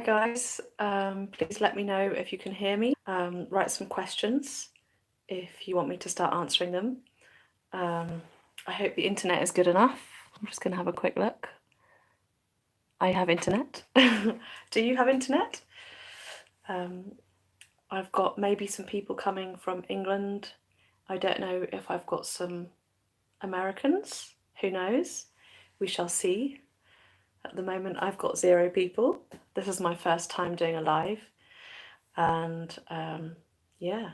guys. Please let me know if you can hear me. Write some questions if you want me to start answering them. I hope the internet is good enough. I'm just going to have a quick look. I have internet. Do you have internet? I've got maybe some people coming from England. I don't know if I've got some Americans. Who knows? We shall see. At the moment, I've got 0 people. This is my first time doing a live. And yeah,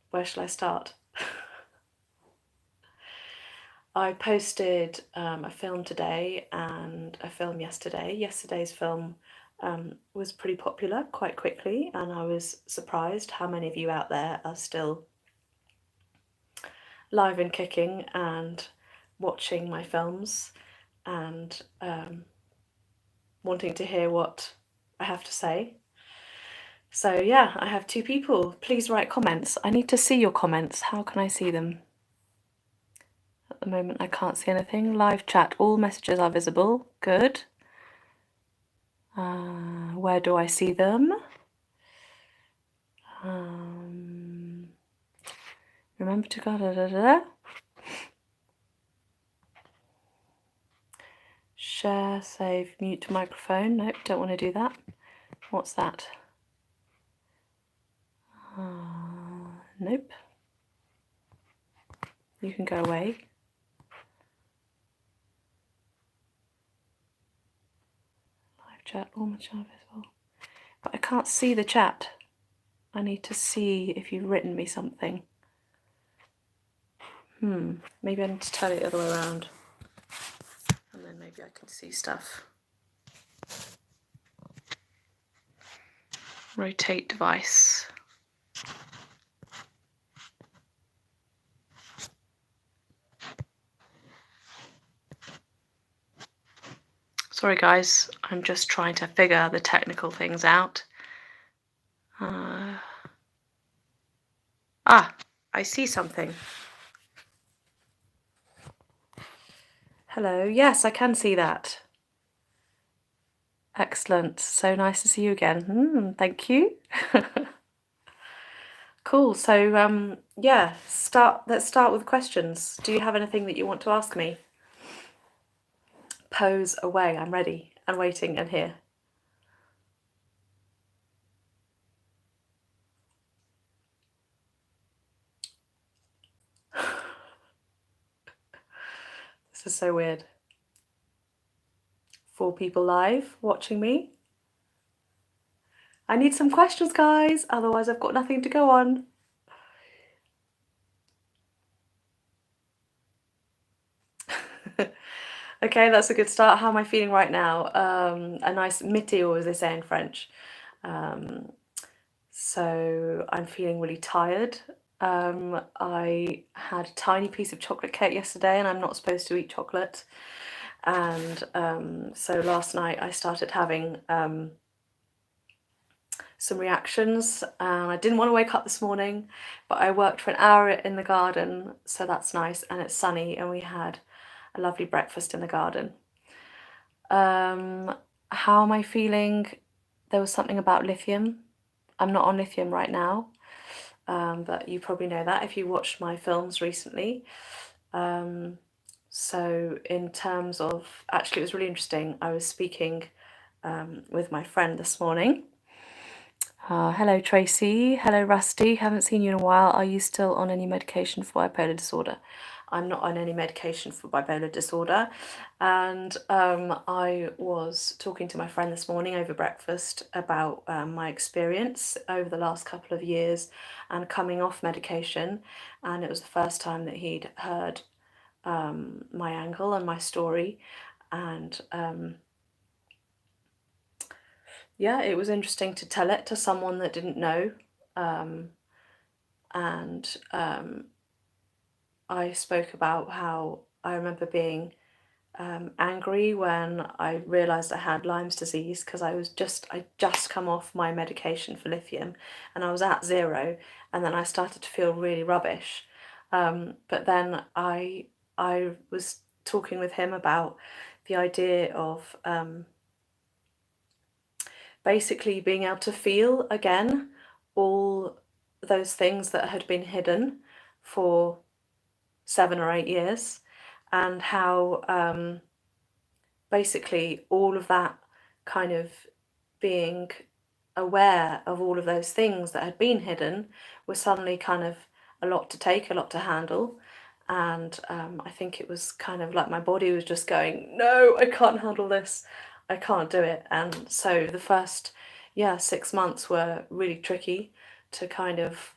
where shall I start? I posted a film today and a film yesterday. Yesterday's film was pretty popular quite quickly, and I was surprised how many of you out there are still live and kicking and watching my films and wanting to hear what I have to say. So yeah, I have 2 people. Please write comments. I need to see your comments. How can I see them? At the moment, I can't see anything. Live chat, all messages are visible. Good. Where do I see them? Remember to go. Share, save, mute microphone. Nope, don't want to do that. What's that? Nope. You can go away. Live chat, all my chat visible. But I can't see the chat. I need to see if you've written me something. Maybe I need to turn it the other way around. And then maybe I can see stuff. Rotate device. Sorry guys, I'm just trying to figure the technical things out. I see something. Hello, yes, I can see that. Excellent, so nice to see you again. Thank you. Cool, so yeah, let's start with questions. Do you have anything that you want to ask me? Pose away, I'm ready and waiting and here. This is so weird. 4 people live watching me. I need some questions, guys, otherwise I've got nothing to go on. Okay, that's a good start. How am I feeling right now? A nice météo, as they say in French. So I'm feeling really tired. I had a tiny piece of chocolate cake yesterday, and I'm not supposed to eat chocolate. And so last night I started having some reactions, and I didn't want to wake up this morning, but I worked for an hour in the garden, so that's nice, and it's sunny, and we had a lovely breakfast in the garden. How am I feeling? There was something about lithium. I'm not on lithium right now, but you probably know that if you watched my films recently. So in terms of, actually it was really interesting, I was speaking with my friend this morning. Hello Tracy, hello Rusty, haven't seen you in a while. Are you still on any medication for bipolar disorder? I'm not on any medication for bipolar disorder, and I was talking to my friend this morning over breakfast about my experience over the last couple of years and coming off medication, and it was the first time that he'd heard my angle and my story, and yeah, it was interesting to tell it to someone that didn't know. And I spoke about how I remember being angry when I realised I had Lyme's disease, because I just come off my medication for lithium and I was at 0, and then I started to feel really rubbish. But then I was talking with him about the idea of basically being able to feel again all those things that had been hidden for 7 or 8 years, and how basically all of that kind of being aware of all of those things that had been hidden was suddenly kind of a lot to take, a lot to handle. And I think it was kind of like my body was just going, no, I can't handle this. I can't do it. And so the first, 6 months were really tricky to kind of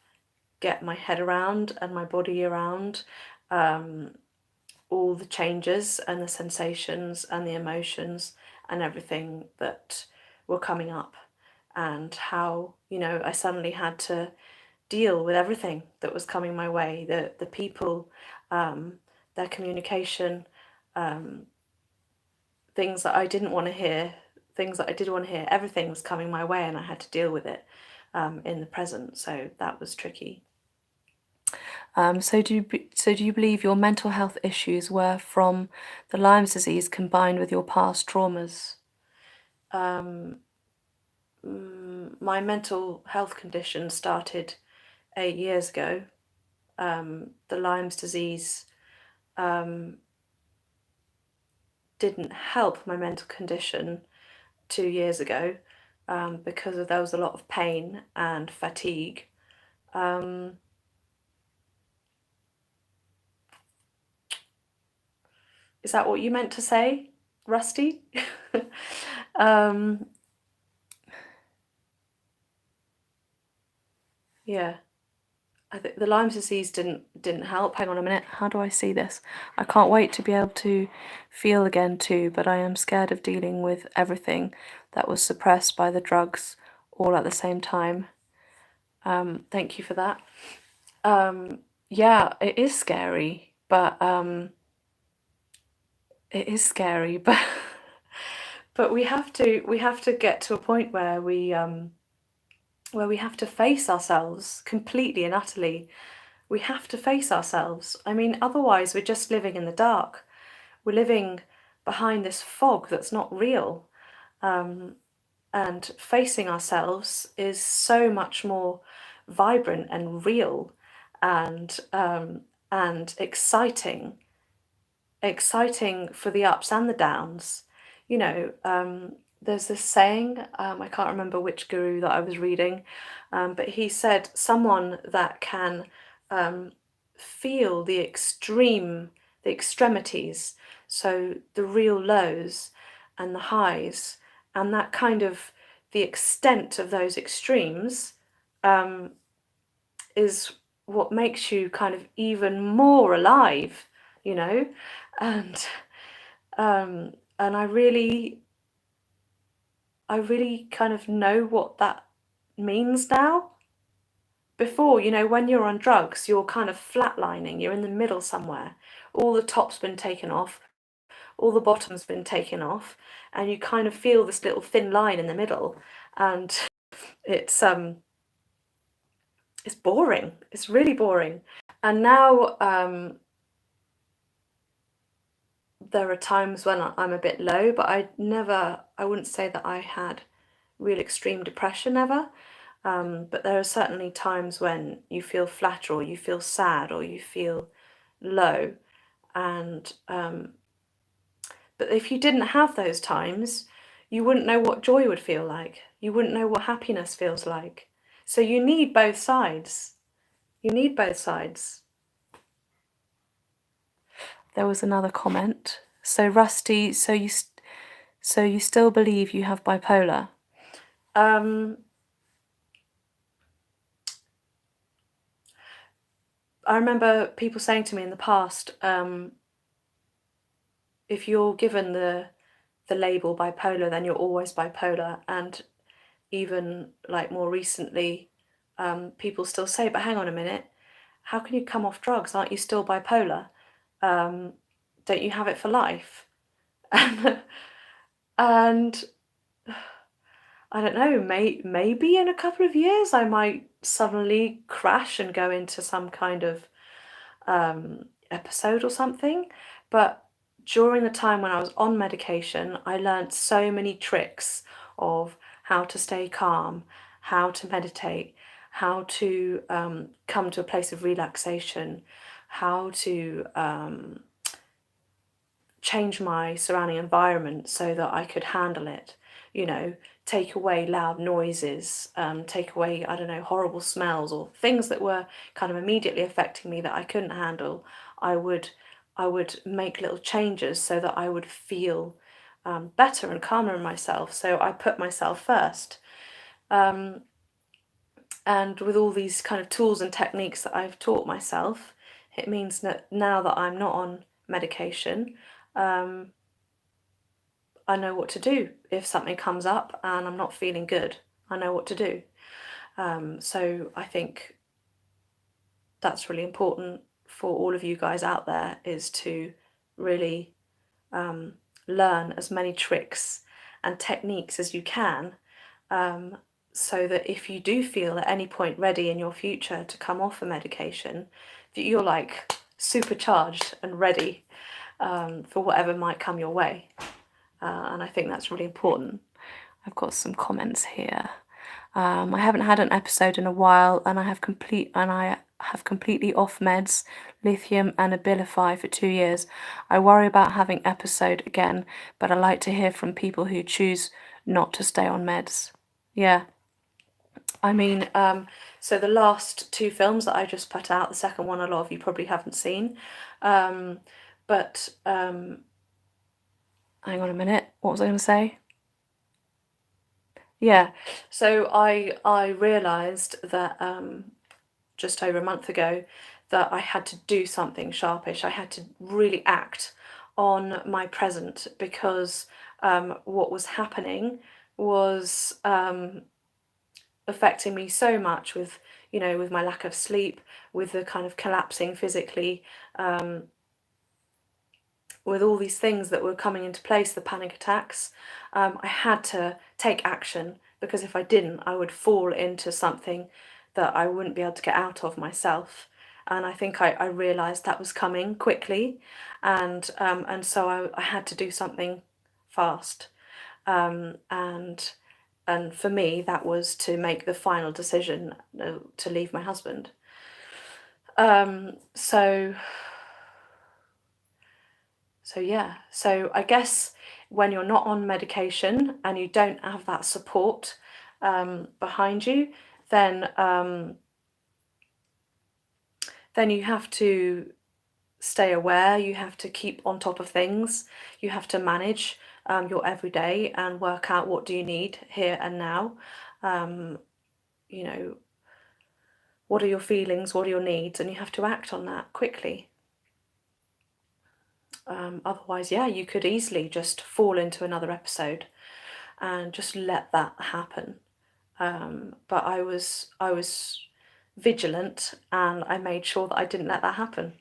get my head around and my body around all the changes and the sensations and the emotions and everything that were coming up, and how, I suddenly had to deal with everything that was coming my way, the people, their communication, things that I didn't want to hear, things that I did want to hear, everything was coming my way and I had to deal with it in the present. So that was tricky. So do you believe your mental health issues were from the Lyme's disease combined with your past traumas? My mental health condition started 8 years ago. The Lyme's disease didn't help my mental condition 2 years ago because there was a lot of pain and fatigue. Is that what you meant to say, Rusty? Yeah. I think the Lyme's disease didn't help. Hang on a minute. How do I see this? I can't wait to be able to feel again too, but I am scared of dealing with everything that was suppressed by the drugs all at the same time. Thank you for that. Yeah, it is scary, but but we have to get to a point where we have to face ourselves completely and utterly. We have to face ourselves. I mean, otherwise we're just living in the dark. We're living behind this fog that's not real. And facing ourselves is so much more vibrant and real and exciting for the ups and the downs. There's this saying, I can't remember which guru that I was reading, but he said someone that can feel the extremities, so the real lows and the highs, and that kind of the extent of those extremes is what makes you kind of even more alive, and I really kind of know what that means now. Before, when you're on drugs, you're kind of flatlining, you're in the middle somewhere. All the top's been taken off, all the bottom's been taken off, and you kind of feel this little thin line in the middle, and it's boring. It's really boring. And now there are times when I'm a bit low, but I wouldn't say that I had real extreme depression ever. But there are certainly times when you feel flat, or you feel sad, or you feel low. And but if you didn't have those times, you wouldn't know what joy would feel like. You wouldn't know what happiness feels like. So you need both sides. You need both sides. There was another comment. So Rusty, so you still believe you have bipolar? I remember people saying to me in the past, if you're given the label bipolar, then you're always bipolar. And even like more recently, people still say, but hang on a minute, how can you come off drugs? Aren't you still bipolar? Don't you have it for life? And I don't know, maybe in a couple of years I might suddenly crash and go into some kind of episode or something. But during the time when I was on medication, I learned so many tricks of how to stay calm, how to meditate, how to come to a place of relaxation, how to change my surrounding environment so that I could handle it, take away loud noises, take away, I don't know, horrible smells or things that were kind of immediately affecting me that I couldn't handle. I would make little changes so that I would feel better and calmer in myself. So I put myself first. And with all these kind of tools and techniques that I've taught myself, it means that now that I'm not on medication, I know what to do if something comes up and I'm not feeling good. I know what to do. So I think that's really important for all of you guys out there, is to really learn as many tricks and techniques as you can, so that if you do feel at any point ready in your future to come off a medication, that you're like supercharged and ready for whatever might come your way. And I think that's really important. I've got some comments here. I haven't had an episode in a while, and I have completely off meds, lithium and Abilify for 2 years. I worry about having episode again, but I like to hear from people who choose not to stay on meds. Yeah. I mean, so the last 2 films that I just put out, the second one a lot of you probably haven't seen, but hang on a minute, what was I going to say? Yeah, so I realised that just over a month ago that I had to do something sharpish. I had to really act on my present, because what was happening was affecting me so much with, with my lack of sleep, with the kind of collapsing physically, with all these things that were coming into place, the panic attacks. I had to take action, because if I didn't, I would fall into something that I wouldn't be able to get out of myself. And I think I realised that was coming quickly, and so I had to do something fast. And for me, that was to make the final decision to leave my husband. So yeah, so I guess when you're not on medication and you don't have that support behind you, then you have to stay aware, you have to keep on top of things, you have to manage your everyday and work out what do you need here and now. What are your feelings, what are your needs, and you have to act on that quickly. Otherwise, yeah, you could easily just fall into another episode and just let that happen. But I was vigilant, and I made sure that I didn't let that happen.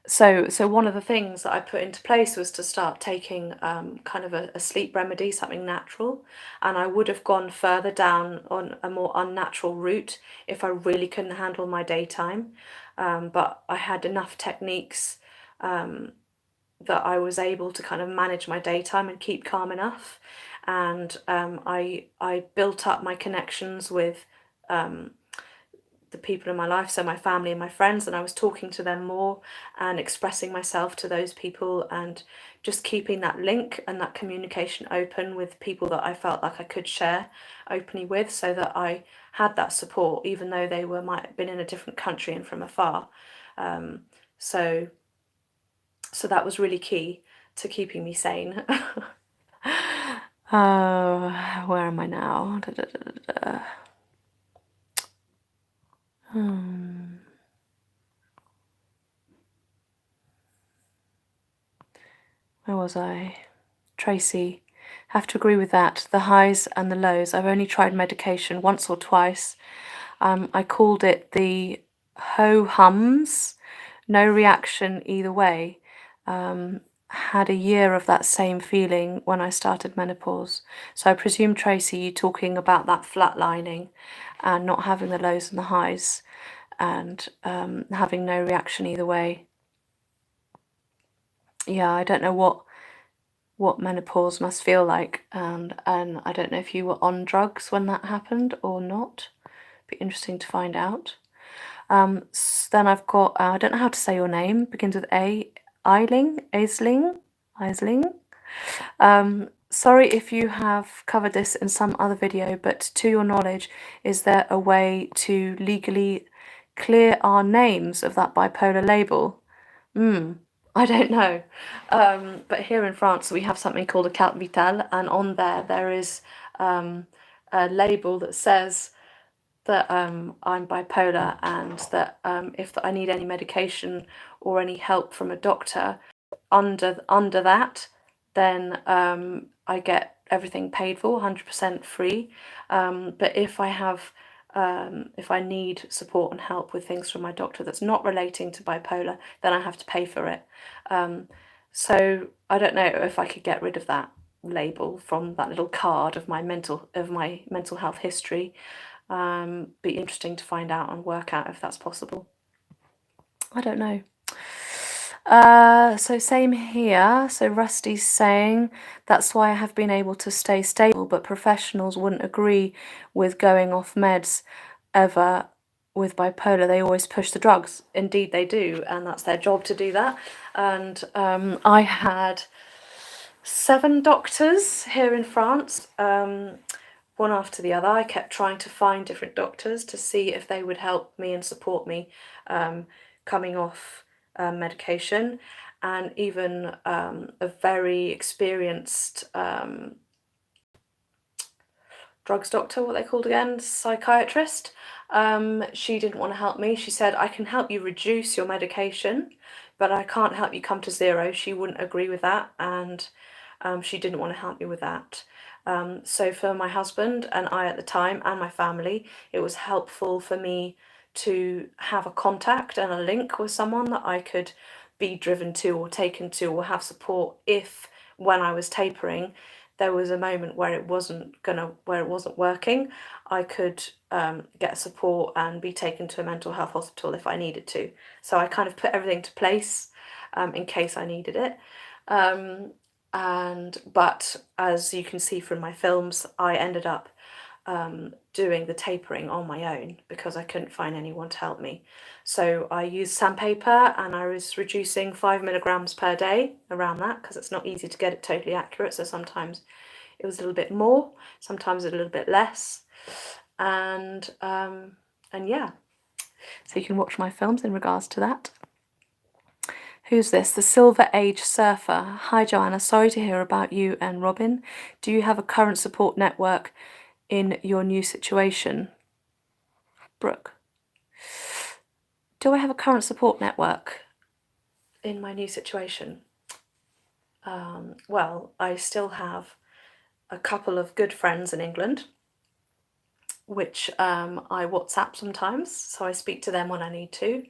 So one of the things that I put into place was to start taking kind of a sleep remedy, something natural, and I would have gone further down on a more unnatural route if I really couldn't handle my daytime. But I had enough techniques that I was able to kind of manage my daytime and keep calm enough. And I built up my connections with the people in my life, so my family and my friends, and I was talking to them more and expressing myself to those people, and just keeping that link and that communication open with people that I felt like I could share openly with, so that I had that support, even though they might have been in a different country and from afar. So that was really key to keeping me sane. Where am I now? Where was I? Tracy, have to agree with that. The highs and the lows. I've only tried medication once or twice. I called it the ho-hums. No reaction either way. Had a year of that same feeling when I started menopause. So I presume, Tracy, you talking about that flatlining and not having the lows and the highs, and having no reaction either way. Yeah, I don't know what what menopause must feel like, and I don't know if you were on drugs when that happened or not. Be interesting to find out. Then I've got, I don't know how to say your name, begins with A, Aisling. Sorry if you have covered this in some other video, but to your knowledge, is there a way to legally clear our names of that bipolar label? I don't know. But here in France, we have something called a carte vitale, and on there is a label that says that I'm bipolar, and that if I need any medication or any help from a doctor under that, then I get everything paid for, 100% free. But if I need support and help with things from my doctor that's not relating to bipolar, then I have to pay for it. So I don't know if I could get rid of that label from that little card of my mental health history. Be interesting to find out and work out if that's possible. I don't know. So same here. So Rusty's saying, that's why I have been able to stay stable, but professionals wouldn't agree with going off meds ever with bipolar. They always push the drugs. Indeed they do, and that's their job to do that. And I had 7 doctors here in France, one after the other. I kept trying to find different doctors to see if they would help me and support me coming off medication, and even a very experienced drugs doctor, what they called again, psychiatrist. She didn't want to help me. She said, I can help you reduce your medication, but I can't help you come to zero. She wouldn't agree with that, and she didn't want to help me with that. So for my husband and I at the time, and my family, it was helpful for me to have a contact and a link with someone that I could be driven to or taken to or have support if, when I was tapering, there was a moment where it wasn't working, I could get support and be taken to a mental health hospital if I needed to. So I kind of put everything to place in case I needed it. But as you can see from my films, I ended up doing the tapering on my own because I couldn't find anyone to help me. So I used sandpaper, and I was reducing 5 milligrams per day, around that, because it's not easy to get it totally accurate. So sometimes it was a little bit more, sometimes a little bit less, and yeah. So you can watch my films in regards to that. Who's this? The Silver Age Surfer. Hi Joanna, sorry to hear about you and Robin. Do you have a current support network in your new situation? Brooke. Do I have a current support network in my new situation? Well, I still have a couple of good friends in England, which I WhatsApp sometimes, so I speak to them when I need to.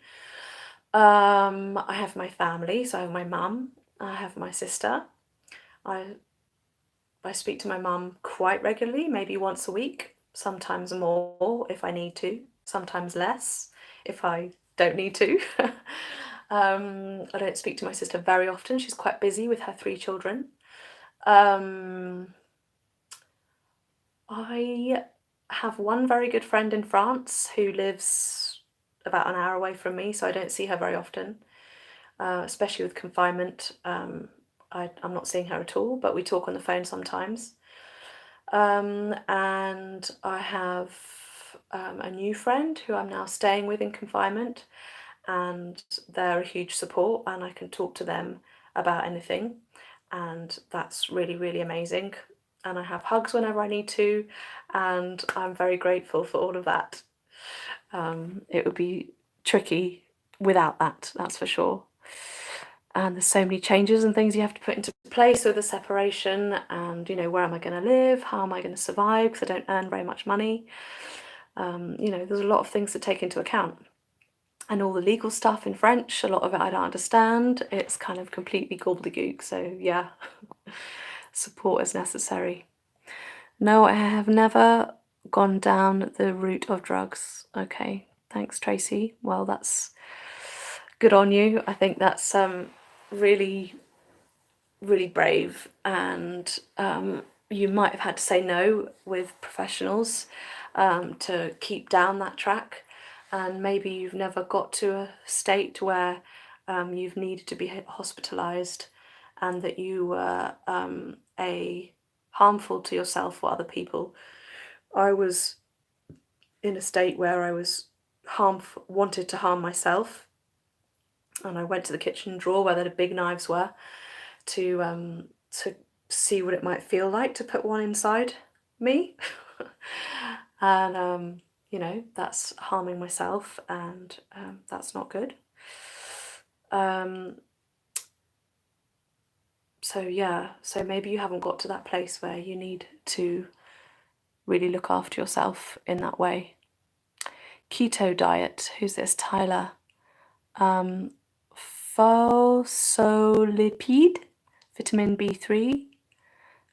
I have my family, so I have my mum, I have my sister. I speak to my mum quite regularly, maybe once a week, sometimes more if I need to, sometimes less if I don't need to. I don't speak to my sister very often. She's quite busy with her 3 children. I have one very good friend in France who lives about an hour away from me, so I don't see her very often, especially with confinement. I'm not seeing her at all, but we talk on the phone sometimes. And I have a new friend who I'm now staying with in confinement, and they're a huge support, and I can talk to them about anything, and that's really, really amazing. And I have hugs whenever I need to, and I'm very grateful for all of that. It would be tricky without that, that's for sure. And there's so many changes and things you have to put into place with the separation, and where am I going to live, how am I going to survive, because I don't earn very much money. There's a lot of things to take into account, and all the legal stuff in French, a lot of it I don't understand. It's kind of completely gobbledygook, so yeah. Support is necessary. No, I have never gone down the route of drugs. Okay, thanks Tracy. Well, that's good on you. I think that's really really brave, and you might have had to say no with professionals to keep down that track, and maybe you've never got to a state where you've needed to be hospitalized, and that you were harmful to yourself or other people. I was in a state where I was wanted to harm myself, and I went to the kitchen drawer where the big knives were to see what it might feel like to put one inside me. And that's harming myself, and that's not good. So maybe you haven't got to that place where you need to really look after yourself in that way. Keto Diet, who's this? Tyler. Phospholipid, vitamin B3,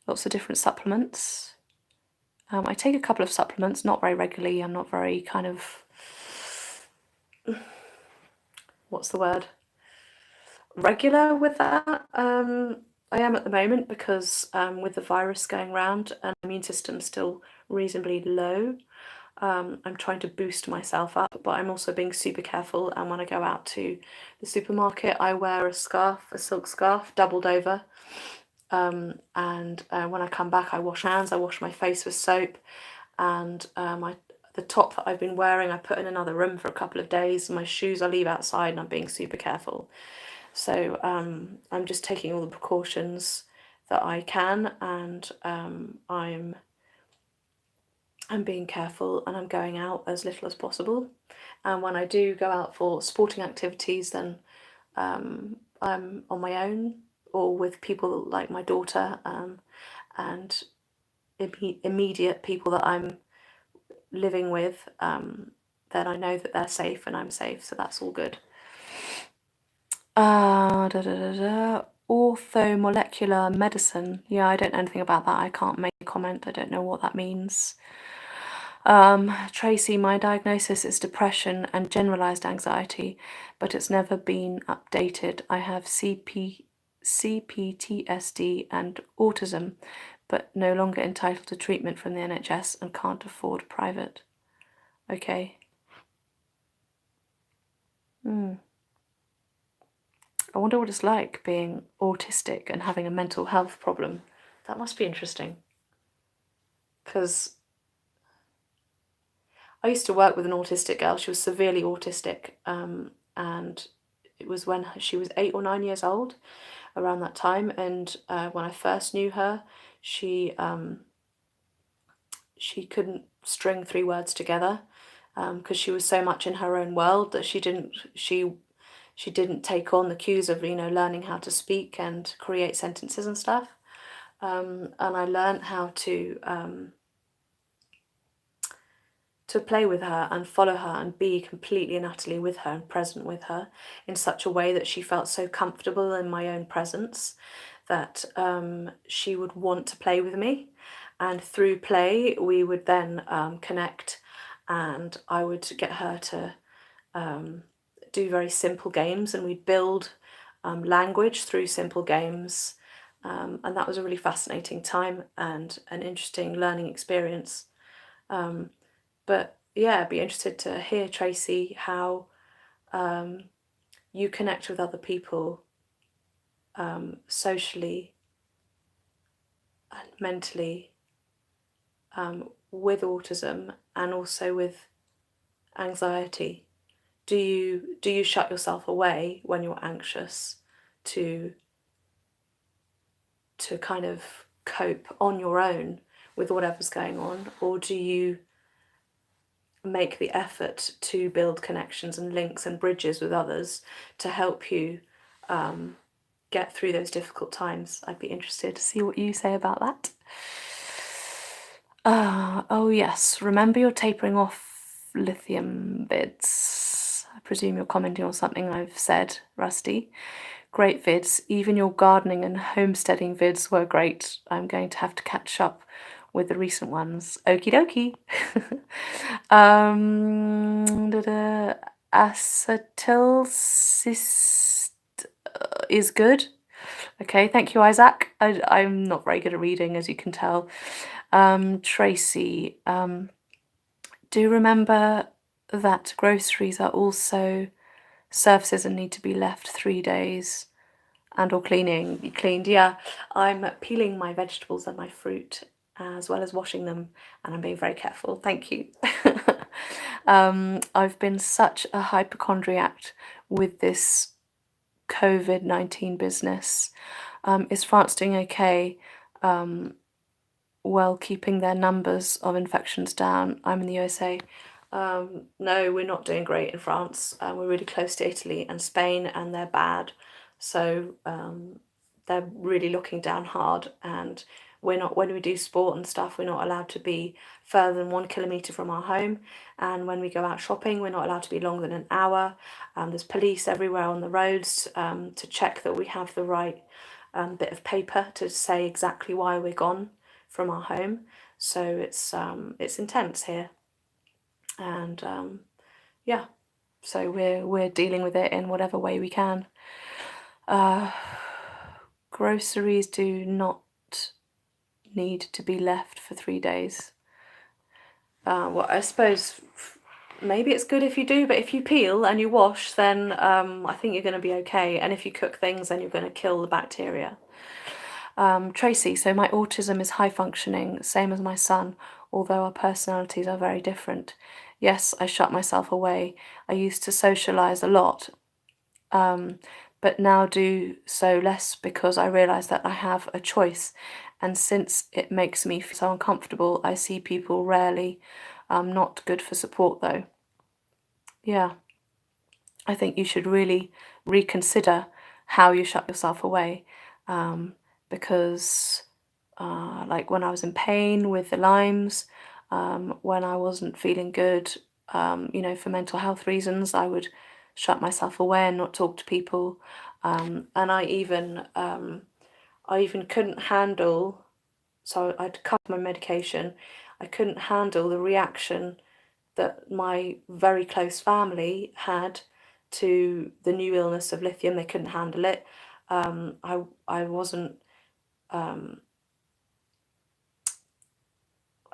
lots of different supplements. I take a couple of supplements, not very regularly. I'm not very kind of, what's the word? Regular with that. I am at the moment because with the virus going around and the immune system's still reasonably low. I'm trying to boost myself up, but I'm also being super careful. And when I go out to the supermarket, I wear a silk scarf, doubled over. And when I come back, I wash my hands, I wash my face with soap, and the top that I've been wearing, I put in another room for a couple of days. My shoes I leave outside, and I'm being super careful. So I'm just taking all the precautions that I can, and I'm being careful, and I'm going out as little as possible. And when I do go out for sporting activities, then I'm on my own or with people like my daughter and immediate people that I'm living with. Then I know that they're safe and I'm safe, so that's all good. Orthomolecular medicine. Yeah, I don't know anything about that. I can't make a comment. I don't know what that means. Tracy, my diagnosis is depression and generalized anxiety, but it's never been updated. I have CPTSD and autism, but no longer entitled to treatment from the NHS and can't afford private. Okay. I wonder what it's like being autistic and having a mental health problem. That must be interesting. Because I used to work with an autistic girl. She was severely autistic, and it was when she was 8 or 9 years old, around that time. And when I first knew her, she couldn't string 3 words together because she was so much in her own world that she didn't take on the cues of learning how to speak and create sentences and stuff. And I learned how to play with her and follow her and be completely and utterly with her and present with her in such a way that she felt so comfortable in my own presence that she would want to play with me. And through play, we would then connect, and I would get her to do very simple games, and we'd build language through simple games. And that was a really fascinating time and an interesting learning experience. But yeah, I'd be interested to hear, Tracy, how you connect with other people socially and mentally with autism and also with anxiety. Do you shut yourself away when you're anxious to kind of cope on your own with whatever's going on, or do you make the effort to build connections and links and bridges with others to help you get through those difficult times? I'd be interested to see what you say about that. Oh yes, remember your tapering off lithium vids. I presume you're commenting on something I've said, Rusty. Great vids. Even your gardening and homesteading vids were great. I'm going to have to catch up with the recent ones. Okie dokie. Acetyl cyst is good. Okay, thank you, Isaac. I'm not very good at reading, as you can tell. Tracy, do remember that groceries are also surfaces and need to be left 3 days and or be cleaned. Yeah, I'm peeling my vegetables and my fruit as well as washing them, and I'm being very careful. Thank you. I've been such a hypochondriac with this COVID-19 business. Is France doing okay? Well, keeping their numbers of infections down. I'm in the USA. No, we're not doing great in France. We're really close to Italy and Spain, and they're bad. So they're really looking down hard. And we're not, when we do sport and stuff, we're not allowed to be further than 1 kilometre from our home. And when we go out shopping, we're not allowed to be longer than an hour. There's police everywhere on the roads to check that we have the right bit of paper to say exactly why we're gone from our home. So it's intense here, and yeah, so we're dealing with it in whatever way we can. Groceries do not need to be left for 3 days. Well, I suppose maybe it's good if you do, but if you peel and you wash, then I think you're going to be okay. And if you cook things, then you're going to kill the bacteria. Tracy, so my autism is high functioning, same as my son, although our personalities are very different. Yes, I shut myself away. I used to socialize a lot, but now do so less because I realize that I have a choice. And since it makes me feel so uncomfortable, I see people rarely. Not good for support though. Yeah, I think you should really reconsider how you shut yourself away, because like when I was in pain with the Lymes, when I wasn't feeling good, for mental health reasons, I would shut myself away and not talk to people. And I even couldn't handle, so I'd cut my medication. I couldn't handle the reaction that my very close family had to the new illness of lithium. They couldn't handle it. I wasn't. I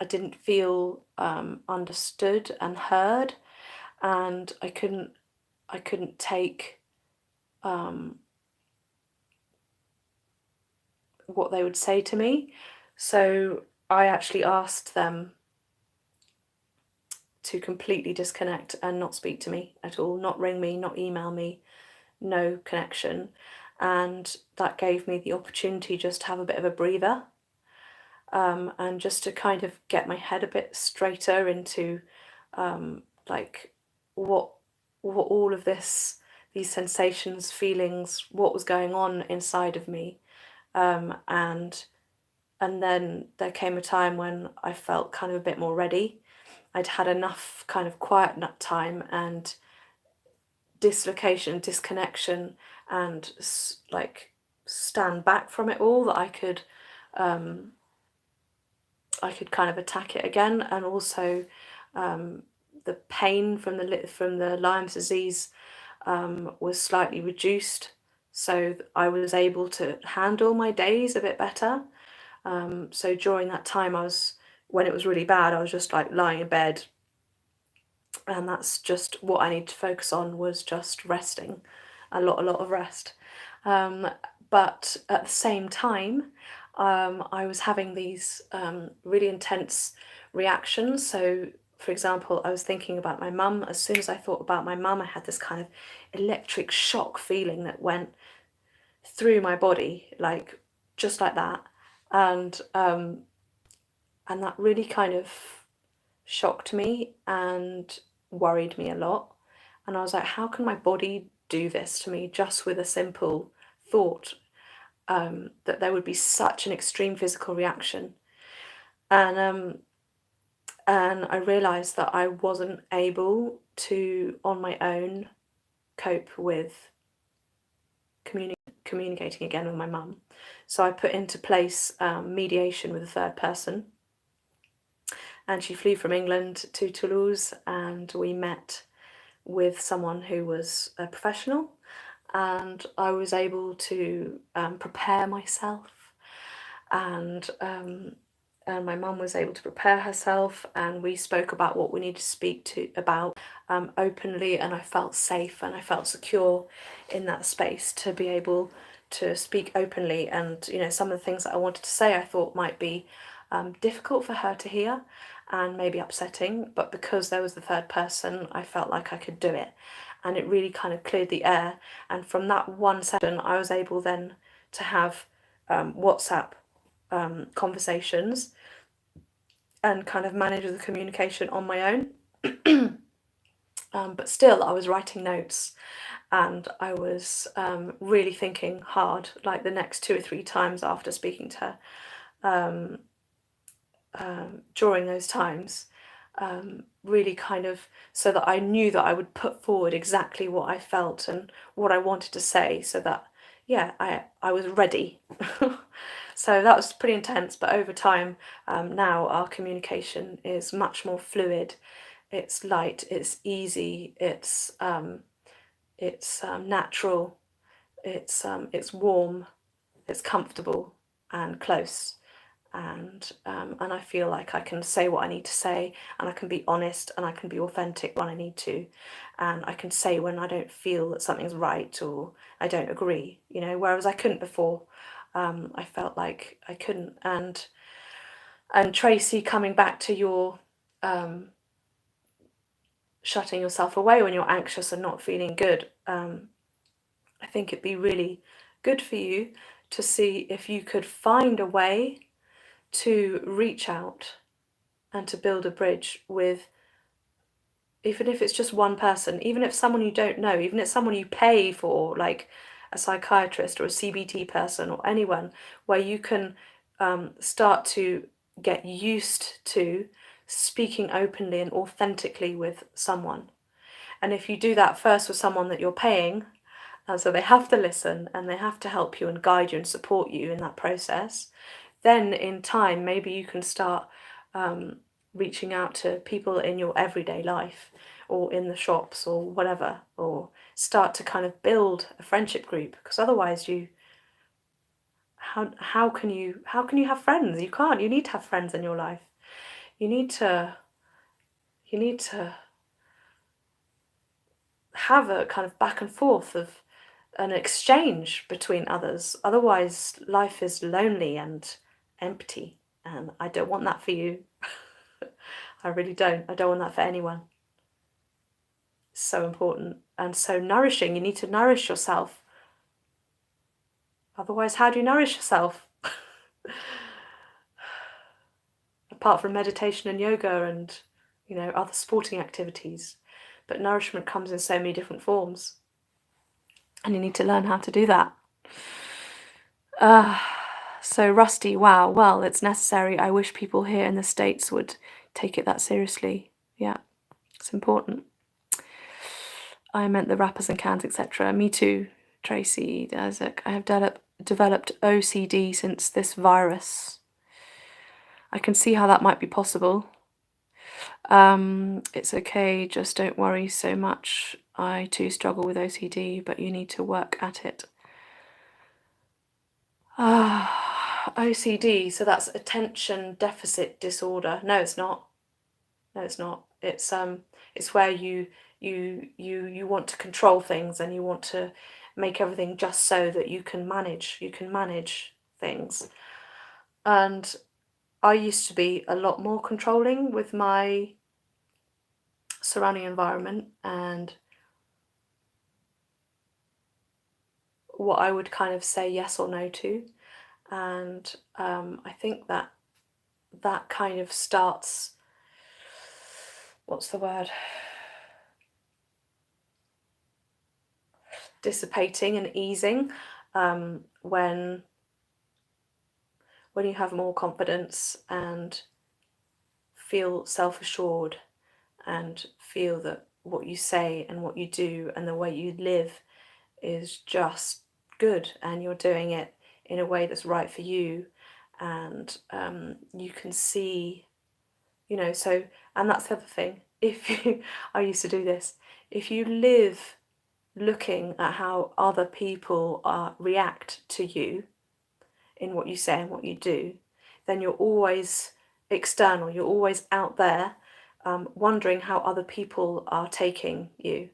didn't feel understood and heard, and I couldn't take what they would say to me. So I actually asked them to completely disconnect and not speak to me at all, not ring me, not email me, no connection. And that gave me the opportunity just to have a bit of a breather, and just to kind of get my head a bit straighter into like what all of these sensations, feelings, what was going on inside of me. And then there came a time when I felt kind of a bit more ready. I'd had enough kind of quiet time and dislocation, disconnection, and like stand back from it all, that I could kind of attack it again. And also the pain from the Lyme's disease was slightly reduced, so I was able to handle my days a bit better. So during that time, when it was really bad, I was just like lying in bed, and that's just what I need to focus on, was just resting, a lot of rest. But at the same time, I was having these really intense reactions. So, for example, I was thinking about my mum. As soon as I thought about my mum, I had this kind of electric shock feeling that went through my body, like just like that, and that really kind of shocked me and worried me a lot. And I was like, how can my body do this to me just with a simple thought, that there would be such an extreme physical reaction? And I realized that I wasn't able to, on my own, cope with communicating again with my mum. So I put into place mediation with a third person, and she flew from England to Toulouse, and we met with someone who was a professional, and I was able to prepare myself, and my mum was able to prepare herself, and we spoke about what we needed to speak to about openly, and I felt safe and I felt secure in that space to be able to speak openly. And some of the things that I wanted to say I thought might be difficult for her to hear and maybe upsetting, but because there was the third person, I felt like I could do it, and it really kind of cleared the air. And from that one session, I was able then to have WhatsApp conversations and kind of manage the communication on my own. But still, I was writing notes, and I was really thinking hard, like the next 2 or 3 times after speaking to her, during those times, really kind of so that I knew that I would put forward exactly what I felt and what I wanted to say, so that, yeah, I was ready. So that was pretty intense, but over time, now our communication is much more fluid. It's light, it's easy, it's natural, it's warm, it's comfortable and close, and I feel like I can say what I need to say, and I can be honest, and I can be authentic when I need to, and I can say when I don't feel that something's right or I don't agree, whereas I couldn't before. I felt like I couldn't. And Tracy, coming back to your shutting yourself away when you're anxious and not feeling good, I think it'd be really good for you to see if you could find a way to reach out and to build a bridge with, even if it's just one person, even if someone you don't know, even if it's someone you pay for, like a psychiatrist or a CBT person or anyone, where you can start to get used to speaking openly and authentically with someone. And if you do that first with someone that you're paying, so they have to listen and they have to help you and guide you and support you in that process, then in time maybe you can start reaching out to people in your everyday life or in the shops or whatever, or start to kind of build a friendship group, because otherwise how can you have friends? You can't. You need to have friends in your life. You need to have a kind of back and forth of an exchange between others. Otherwise, life is lonely and empty, and I don't want that for you. I really don't. I don't want that for anyone. It's so important and so nourishing. You need to nourish yourself. Otherwise, how do you nourish yourself? Apart from meditation and yoga and, other sporting activities. But nourishment comes in so many different forms, and you need to learn how to do that. So Rusty, wow, well, it's necessary. I wish people here in the States would take it that seriously. Yeah, it's important. I meant the wrappers and cans, etc. Me too, Tracy, Isaac. I have developed OCD since this virus. I can see how that might be possible. It's okay, just don't worry so much. I too struggle with OCD, but you need to work at it. OCD, so that's attention deficit disorder. No, it's not. No, it's not. It's where you want to control things, and you want to make everything just so that you can manage things. And I used to be a lot more controlling with my surrounding environment and what I would kind of say yes or no to. And I think that kind of starts, what's the word? Dissipating and easing when you have more confidence and feel self-assured and feel that what you say and what you do and the way you live is just good, and you're doing it in a way that's right for you, and you can see, and that's the other thing. If you, I used to do this, if you live looking at how other people react to you in what you say and what you do, then you're always external, you're always out there, wondering how other people are taking you.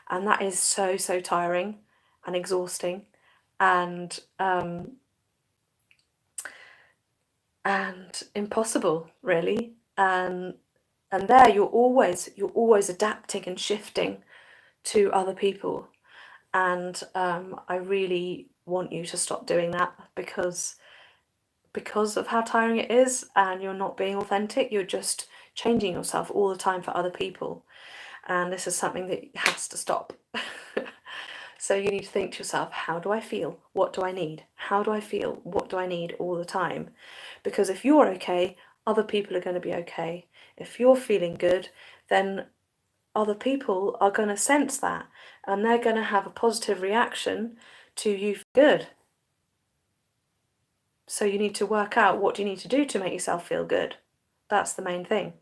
And that is so, so tiring and exhausting and impossible, really. And there you're always adapting and shifting to other people. And I really want you to stop doing that, because of how tiring it is, and you're not being authentic. You're just changing yourself all the time for other people, and this is something that has to stop. So you need to think to yourself, how do I feel? What do I need? How do I feel? What do I need all the time? Because if you're okay, other people are going to be okay. If you're feeling good, then other people are going to sense that, and they're going to have a positive reaction to you feeling good. So you need to work out, what do you need to do to make yourself feel good? That's the main thing.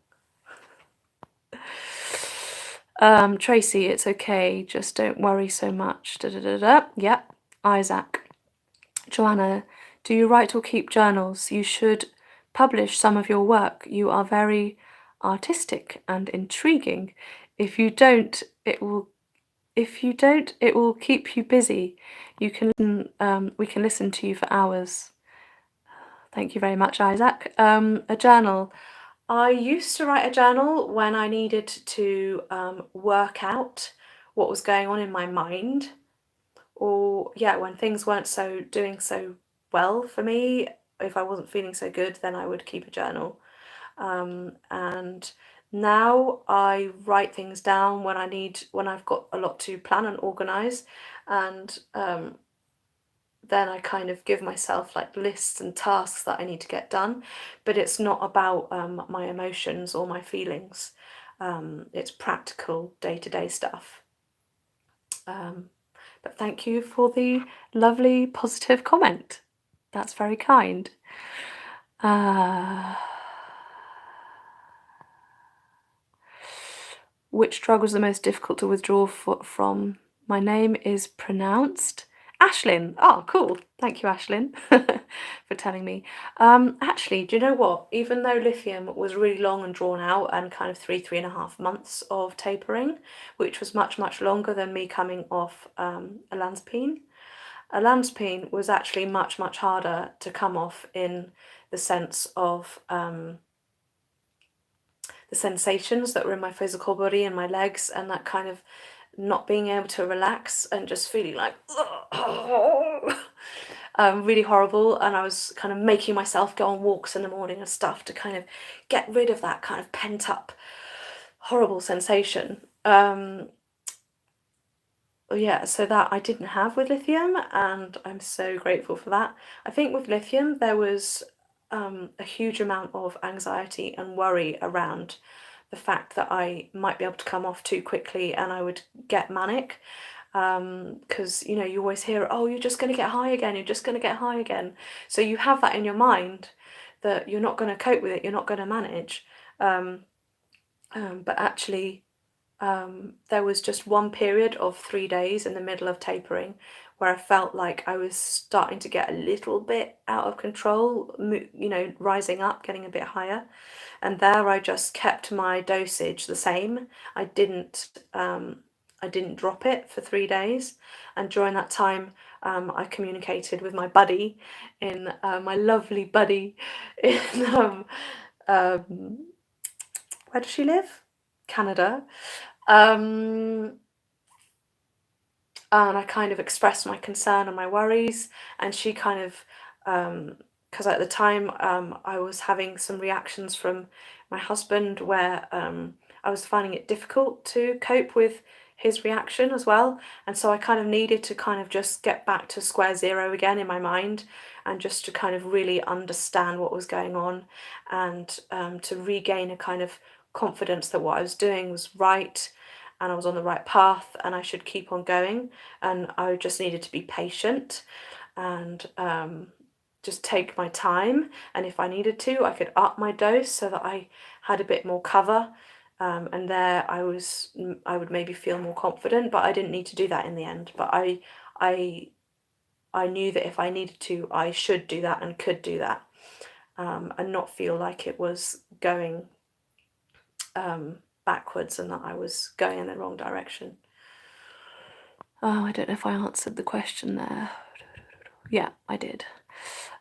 Tracy, it's okay, just don't worry so much. Yep. Isaac. Joanna, do you write or keep journals? You should publish some of your work. You are very artistic and intriguing. If you don't, it will keep you busy. We can listen to you for hours. Thank you very much, Isaac. A journal. I used to write a journal when I needed to work out what was going on in my mind, or when things weren't doing so well for me. If I wasn't feeling so good, then I would keep a journal. And now I write things down when I've got a lot to plan and organize, and then I kind of give myself like lists and tasks that I need to get done, but it's not about my emotions or my feelings. It's practical day-to-day stuff. But thank you for the lovely positive comment. That's very kind. Which drug was the most difficult to withdraw from? My name is pronounced Ashlyn. Oh, cool. Thank you, Ashlyn, for telling me. Actually, do you know what? Even though lithium was really long and drawn out, and kind of 3.5 months of tapering, which was much, much longer than me coming off olanzapine, olanzapine was actually much, much harder to come off, in the sense of the sensations that were in my physical body and my legs, and that kind of not being able to relax and just feeling like really horrible. And I was kind of making myself go on walks in the morning and stuff to kind of get rid of that kind of pent up horrible sensation. So that I didn't have with lithium, and I'm so grateful for that. I think with lithium there was a huge amount of anxiety and worry around the fact that I might be able to come off too quickly and I would get manic, because you always hear, oh, you're just going to get high again, you're just going to get high again. So you have that in your mind that you're not going to cope with it, you're not going to manage. But actually, there was just one period of 3 days in the middle of tapering where I felt like I was starting to get a little bit out of control, rising up, getting a bit higher. And there I just kept my dosage the same. I didn't drop it for 3 days. And during that time, I communicated with my buddy, my lovely buddy in, where does she live? Canada. And I kind of expressed my concern and my worries, and she kind of, because at the time I was having some reactions from my husband where I was finding it difficult to cope with his reaction as well, and so I kind of needed to kind of just get back to square zero again in my mind, and just to kind of really understand what was going on, and to regain a kind of confidence that what I was doing was right, and I was on the right path, and I should keep on going, and I just needed to be patient and just take my time, and if I needed to, I could up my dose so that I had a bit more cover, And there I would maybe feel more confident, but I didn't need to do that in the end. But I knew that if I needed to, I should do that and could do that, and not feel like it was going backwards and that I was going in the wrong direction. Oh, I don't know if I answered the question there. Yeah, I did.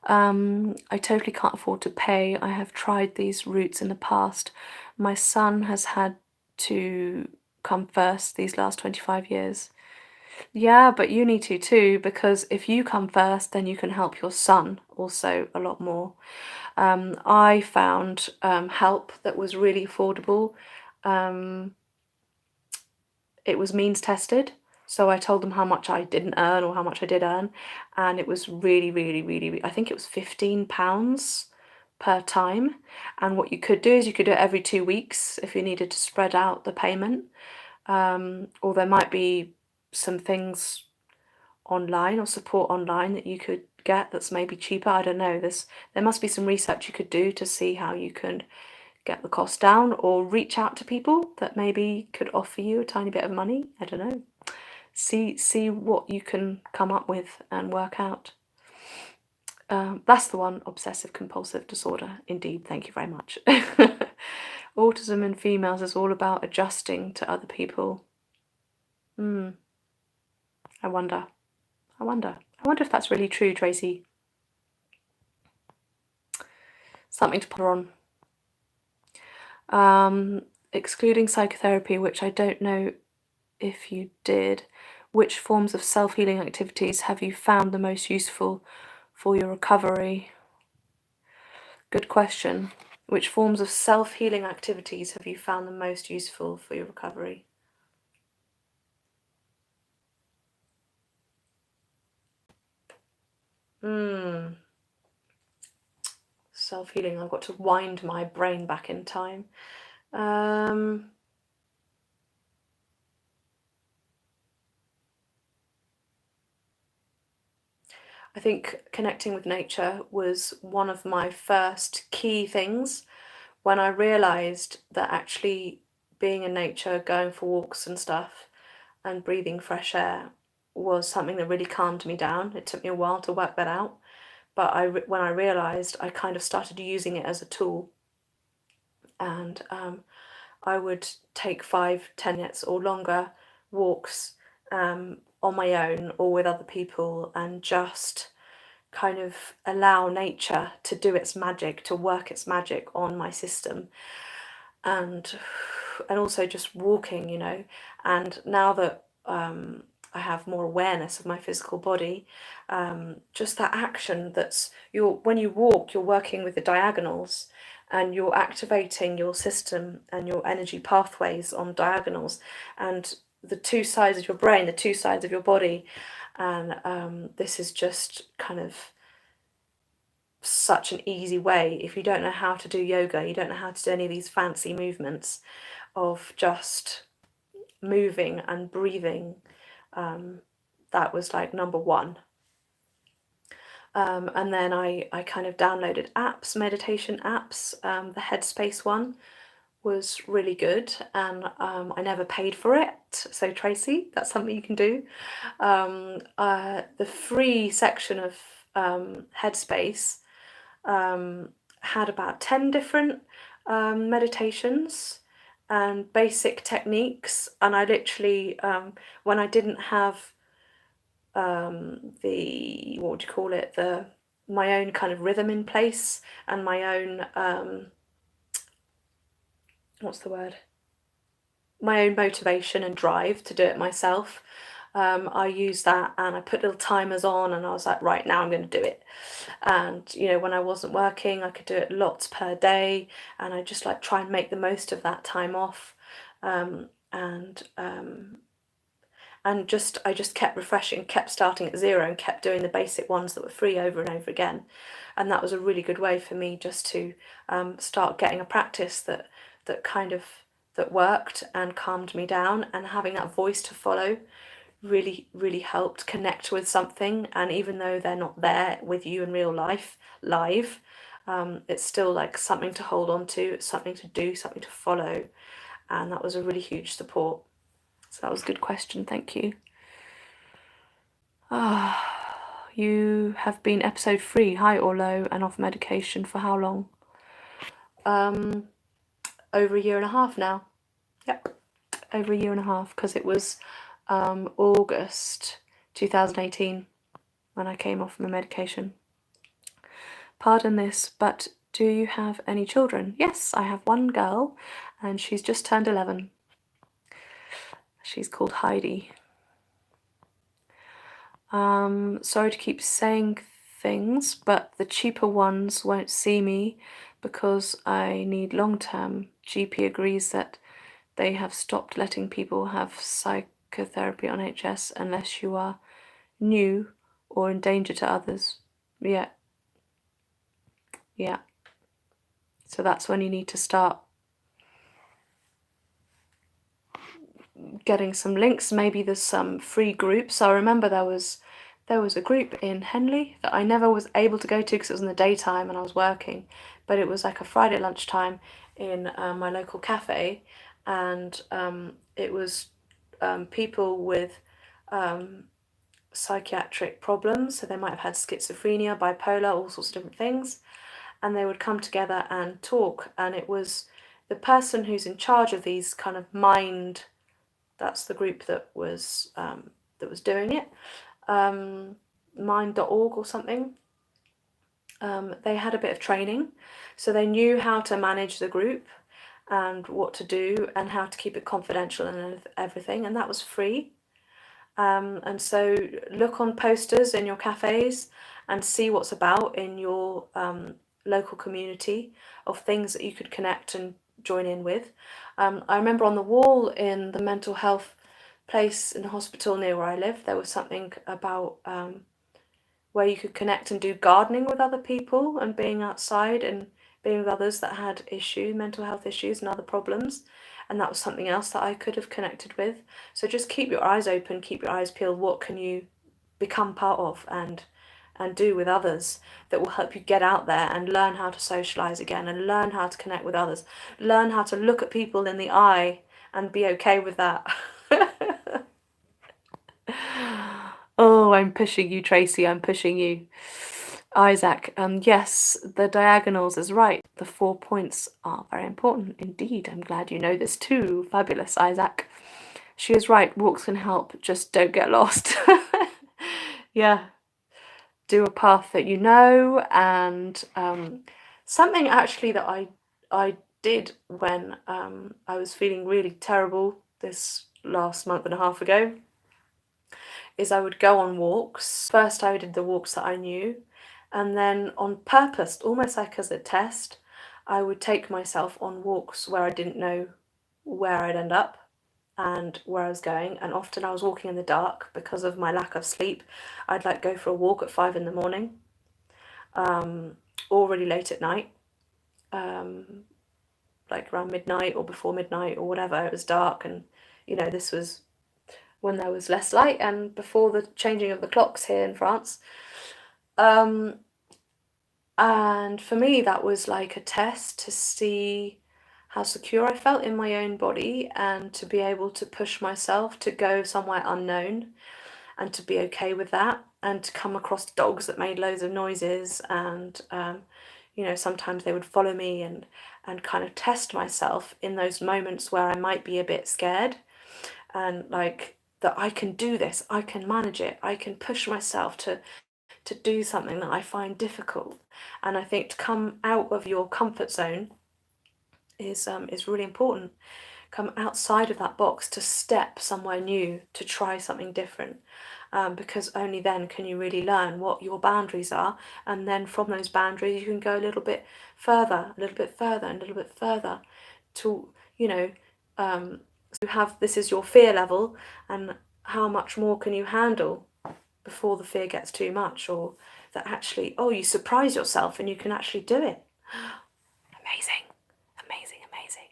I totally can't afford to pay. I have tried these routes in the past. My son has had to come first these last 25 years. Yeah, but you need to too, because if you come first, then you can help your son also a lot more. I found help that was really affordable. It was means tested. So I told them how much I didn't earn or how much I did earn. And it was really, really, really, I think it was £15 per time. And what you could do is you could do it every 2 weeks if you needed to spread out the payment. Or there might be some things online or support online that you could get that's maybe cheaper. I don't know. There must be some research you could do to see how you can get the cost down, or reach out to people that maybe could offer you a tiny bit of money. I don't know. See what you can come up with and work out. That's the one, obsessive compulsive disorder. Indeed, thank you very much. Autism in females is all about adjusting to other people. I wonder if that's really true, Tracy. Something to ponder on. Excluding psychotherapy, which I don't know if you did, which forms of self-healing activities have you found the most useful for your recovery? Good question. Which forms of self-healing activities have you found the most useful for your recovery? Self-healing. I've got to wind my brain back in time. I think connecting with nature was one of my first key things when I realised that actually being in nature, going for walks and stuff, and breathing fresh air was something that really calmed me down. It took me a while to work that out, but when I realised, I kind of started using it as a tool, and I would take 5-10 minutes or longer walks on my own or with other people, and just kind of allow nature to do its magic, to work its magic on my system, and also just walking, and now that I have more awareness of my physical body, just that action when you walk, you're working with the diagonals, and you're activating your system and your energy pathways on diagonals, and the two sides of your brain, the two sides of your body. And this is just kind of such an easy way, if you don't know how to do yoga, you don't know how to do any of these fancy movements, of just moving and breathing. That was like number one. And then I kind of downloaded apps, meditation apps. The Headspace one was really good, and I never paid for it. So Tracy, that's something you can do. The free section of Headspace had about 10 different meditations and basic techniques, and I literally, when I didn't have the, what would you call it, my own kind of rhythm in place, and my own what's the word, my own motivation and drive to do it myself, I used that, and I put little timers on, and I was like, right, now I'm going to do it. And when I wasn't working, I could do it lots per day, and I just like try and make the most of that time off. And I just kept refreshing, kept starting at zero, and kept doing the basic ones that were free over and over again. And that was a really good way for me just to start getting a practice that worked and calmed me down, and having that voice to follow really, really helped connect with something. And even though they're not there with you in real life live, it's still like something to hold on to, something to do, something to follow. and that was a really huge support. So that was a good question, thank you. You have been episode 3, high or low, and off medication for how long? Over a year and a half now. Yep, over a year and a half, because it was August 2018 when I came off my medication. Pardon this, but do you have any children? Yes, I have one girl, and she's just turned 11. She's called Heidi. Sorry to keep saying things, but the cheaper ones won't see me because I need long-term. GP agrees that they have stopped letting people have psychotherapy on HS unless you are new or in danger to others. Yeah. So that's when you need to start getting some links. Maybe there's some free groups. I remember there was a group in Henley that I never was able to go to because it was in the daytime and I was working, but it was like a Friday lunchtime in my local cafe, and it was people with psychiatric problems, so they might have had schizophrenia, bipolar, all sorts of different things, and they would come together and talk, and it was the person who's in charge of these kind of mind, that's the group that was doing it, mind.org or something. They had a bit of training, so they knew how to manage the group and what to do and how to keep it confidential and everything, and that was free. And so look on posters in your cafes and see what's about in your local community of things that you could connect and join in with. I remember on the wall in the mental health place in the hospital near where I live, there was something about where you could connect and do gardening with other people and being outside and being with others that had mental health issues and other problems. And that was something else that I could have connected with. So just keep your eyes open, keep your eyes peeled. What can you become part of and do with others that will help you get out there and learn how to socialize again and learn how to connect with others, learn how to look at people in the eye and be okay with that. Oh, I'm pushing you, Tracy, I'm pushing you. Isaac, yes, the diagonals is right. The 4 points are very important indeed. I'm glad you know this too. Fabulous, Isaac. She is right, walks can help, just don't get lost. Yeah, do a path that you know, and something actually that I did when I was feeling really terrible this last month and a half ago is I would go on walks. First I did the walks that I knew, and then on purpose, almost like as a test, I would take myself on walks where I didn't know where I'd end up and where I was going, and often I was walking in the dark because of my lack of sleep. I'd like go for a walk at 5 in the morning, or really late at night, like around midnight or before midnight or whatever. It was dark, and this was when there was less light and before the changing of the clocks here in France. And for me, that was like a test to see how secure I felt in my own body and to be able to push myself to go somewhere unknown and to be okay with that, and to come across dogs that made loads of noises, and sometimes they would follow me, and kind of test myself in those moments where I might be a bit scared, and like that I can do this, I can manage it, I can push myself to do something that I find difficult. And I think to come out of your comfort zone is really important. Come outside of that box, to step somewhere new, to try something different, because only then can you really learn what your boundaries are, and then from those boundaries you can go a little bit further, a little bit further, and a little bit further to, so have, this is your fear level, and how much more can you handle before the fear gets too much, or that actually, you surprise yourself and you can actually do it. Amazing, amazing, amazing.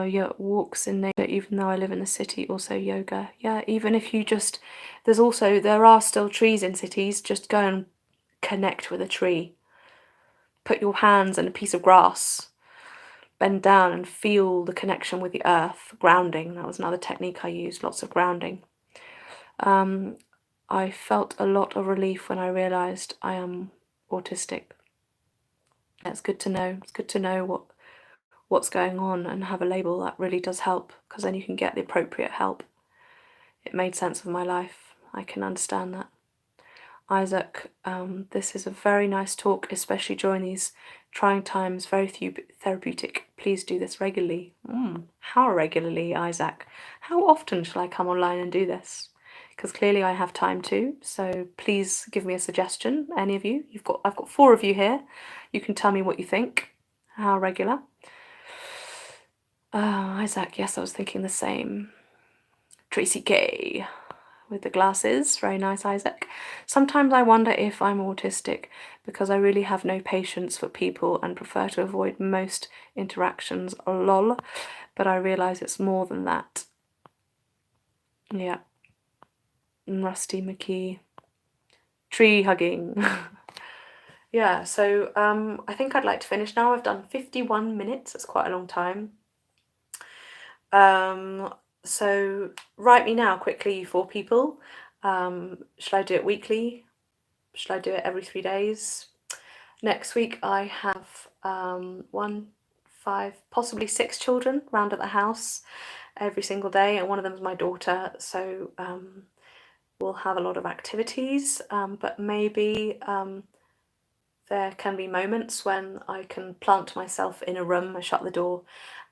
Yeah, walks in nature, even though I live in the city, also yoga. Yeah, even if you just, there are still trees in cities, just go and connect with a tree. put your hands in a piece of grass, bend down and feel the connection with the earth. Grounding, that was another technique I used, lots of grounding. I felt a lot of relief when I realised I am autistic. It's good to know. It's good to know what's going on and have a label. That really does help, because then you can get the appropriate help. It made sense of my life. I can understand that. Isaac, this is a very nice talk, especially during these trying times, very therapeutic. Please do this regularly. How regularly, Isaac? How often shall I come online and do this? Because clearly I have time too, so please give me a suggestion, any of you. I've got 4 of you here. You can tell me what you think. How regular? Isaac, yes, I was thinking the same. Tracy K with the glasses, very nice, Isaac. Sometimes I wonder if I'm autistic because I really have no patience for people and prefer to avoid most interactions, lol, but I realise it's more than that. Yeah. Rusty McKee. Tree hugging. Yeah, so I think I'd like to finish now. I've done 51 minutes, that's quite a long time. So write me now quickly, you 4 people. Should I do it weekly? Should I do it every 3 days? Next week I have 1, 5, possibly 6 children round at the house every single day, and one of them is my daughter, so we'll have a lot of activities, but maybe there can be moments when I can plant myself in a room, I shut the door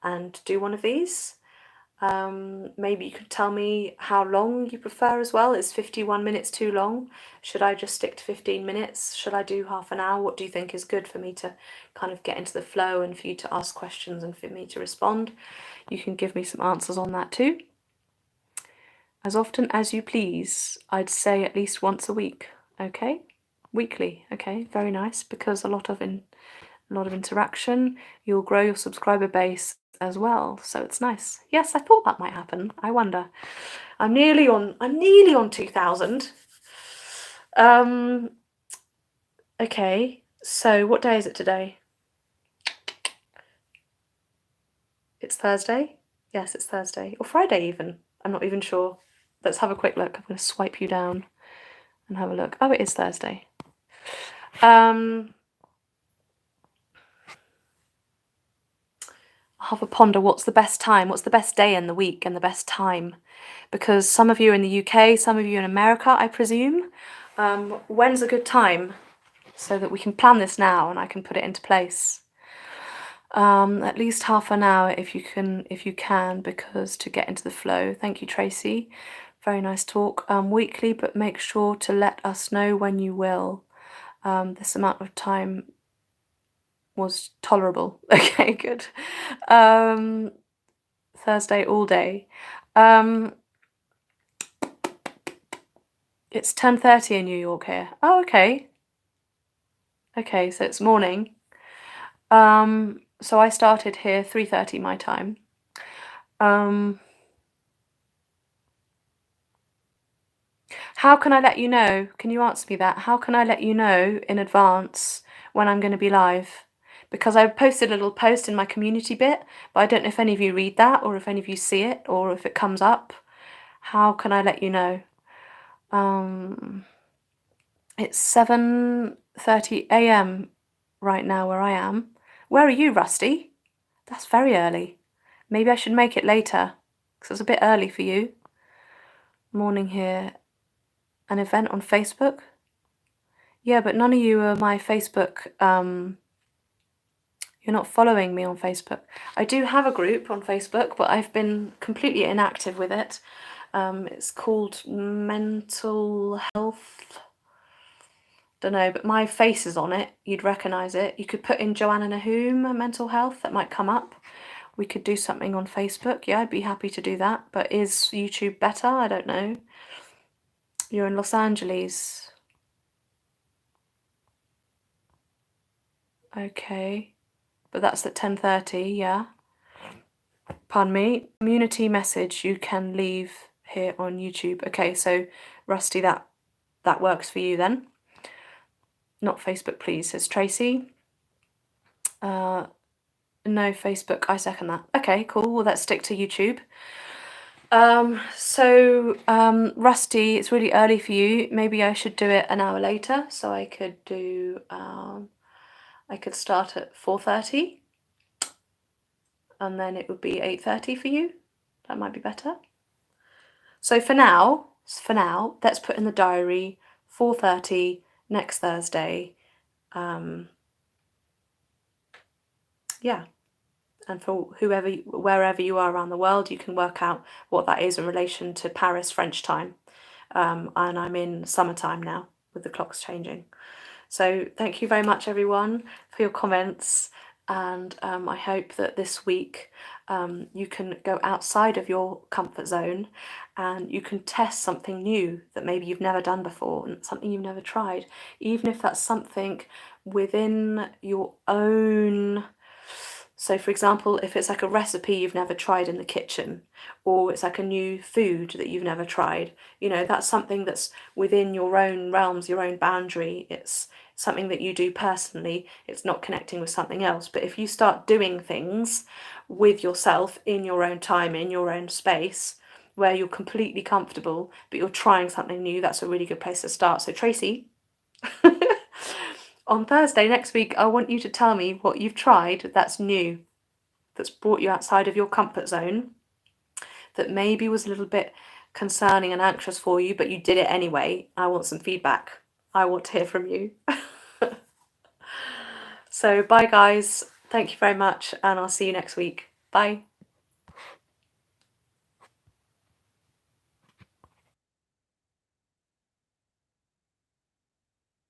and do one of these. Maybe you could tell me how long you prefer as well. Is 51 minutes too long? Should I just stick to 15 minutes? Should I do half an hour? What do you think is good for me to kind of get into the flow and for you to ask questions and for me to respond? You can give me some answers on that too. As often as you please. I'd say at least once a week. Okay? Weekly. Okay, very nice, because a lot of interaction. You'll grow your subscriber base as well, so it's nice. Yes, I thought that might happen. I wonder. I'm nearly on 2,000. Okay, so what day is it today? It's Thursday? Yes, it's Thursday. Or Friday even. I'm not even sure. Let's have a quick look. I'm going to swipe you down and have a look. Oh, it is Thursday. I'll have a ponder. What's the best time? What's the best day in the week and the best time? Because some of you are in the UK, some of you in America, I presume. When's a good time so that we can plan this now and I can put it into place? At least half an hour if you can, because to get into the flow. Thank you, Tracy. Very nice talk. Weekly, but make sure to let us know when you will. This amount of time was tolerable. Okay, good. Thursday all day. It's 10:30 in New York here. Oh, okay. Okay, so it's morning. So I started here 3:30 my time. How can I let you know? Can you answer me that? How can I let you know in advance when I'm going to be live? Because I posted a little post in my community bit, but I don't know if any of you read that or if any of you see it or if it comes up. How can I let you know? It's 7:30 a.m. right now where I am. Where are you, Rusty? That's very early. Maybe I should make it later, because it's a bit early for you. Morning here. An event on Facebook? Yeah, but none of you are my Facebook. You're not following me on Facebook. I do have a group on Facebook, but I've been completely inactive with it. It's called Mental Health. Don't know, but my face is on it. You'd recognise it. You could put in Joanna Nahum Mental Health. That might come up. We could do something on Facebook. Yeah, I'd be happy to do that. But is YouTube better? I don't know. You're in Los Angeles. Okay. But that's at 10:30, yeah. Pardon me. Community message you can leave here on YouTube. Okay, so Rusty, that works for you then. Not Facebook, please, says Tracy. No Facebook, I second that. Okay, cool. Well, let's stick to YouTube. Rusty, it's really early for you. Maybe I should do it an hour later, so I could do. I could start at 4:30, and then it would be 8:30 for you. That might be better. So for now, let's put in the diary 4:30 next Thursday. Yeah. And for wherever you are around the world, you can work out what that is in relation to Paris French time. And I'm in summertime now with the clocks changing. So thank you very much, everyone, for your comments. And I hope that this week you can go outside of your comfort zone and you can test something new that maybe you've never done before and something you've never tried, even if that's something within your own. So for example, if it's like a recipe you've never tried in the kitchen, or it's like a new food that you've never tried, that's something that's within your own realms, your own boundary. It's something that you do personally. It's not connecting with something else. But if you start doing things with yourself in your own time, in your own space, where you're completely comfortable, but you're trying something new, that's a really good place to start. So Tracy, on Thursday next week, I want you to tell me what you've tried that's new, that's brought you outside of your comfort zone, that maybe was a little bit concerning and anxious for you, but you did it anyway. I want some feedback. I want to hear from you. So bye guys. Thank you very much, and I'll see you next week. Bye.